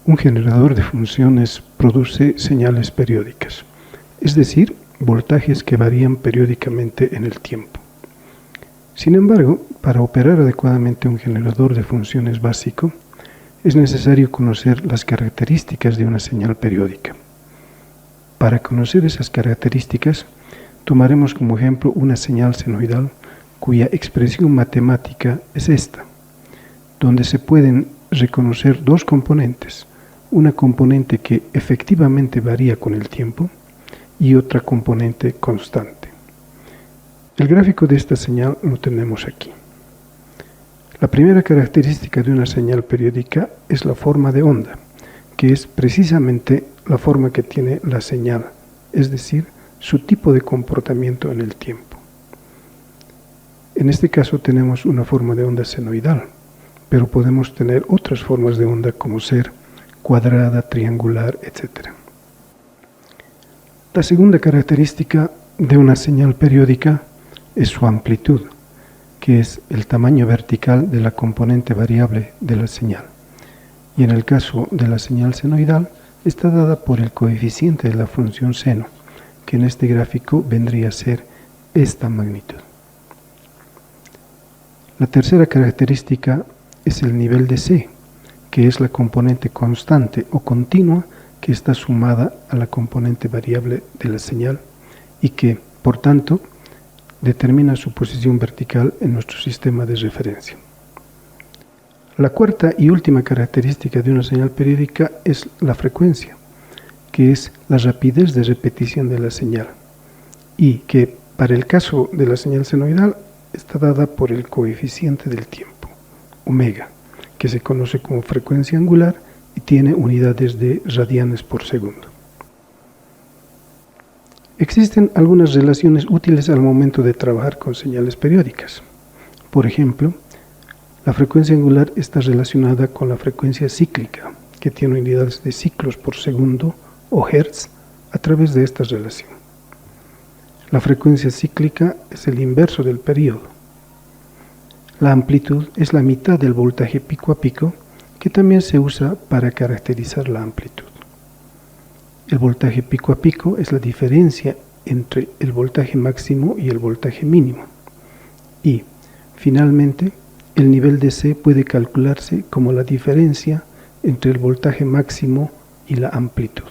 Un generador de funciones produce señales periódicas, es decir, voltajes que varían periódicamente en el tiempo. Sin embargo, para operar adecuadamente un generador de funciones básico, es necesario conocer las características de una señal periódica. Para conocer esas características, tomaremos como ejemplo una señal senoidal cuya expresión matemática es esta, donde se pueden reconocer dos componentes, una componente que efectivamente varía con el tiempo y otra componente constante. El gráfico de esta señal lo tenemos aquí. La primera característica de una señal periódica es la forma de onda, que es precisamente la forma que tiene la señal, es decir, su tipo de comportamiento en el tiempo. En este caso tenemos una forma de onda senoidal, pero podemos tener otras formas de onda como ser cuadrada, triangular, etc. La segunda característica de una señal periódica es su amplitud, que es el tamaño vertical de la componente variable de la señal. Y en el caso de la señal senoidal, está dada por el coeficiente de la función seno, que en este gráfico vendría a ser esta magnitud. La tercera característica es el nivel de C, que es la componente constante o continua que está sumada a la componente variable de la señal y que, por tanto, determina su posición vertical en nuestro sistema de referencia. La cuarta y última característica de una señal periódica es la frecuencia, que es la rapidez de repetición de la señal y que, para el caso de la señal senoidal, está dada por el coeficiente del tiempo, omega, que se conoce como frecuencia angular y tiene unidades de radianes por segundo. Existen algunas relaciones útiles al momento de trabajar con señales periódicas. Por ejemplo, la frecuencia angular está relacionada con la frecuencia cíclica, que tiene unidades de ciclos por segundo o hertz a través de esta relación. La frecuencia cíclica es el inverso del período. La amplitud es la mitad del voltaje pico a pico, que también se usa para caracterizar la amplitud. El voltaje pico a pico es la diferencia entre el voltaje máximo y el voltaje mínimo. Y, finalmente, el nivel de C puede calcularse como la diferencia entre el voltaje máximo y la amplitud.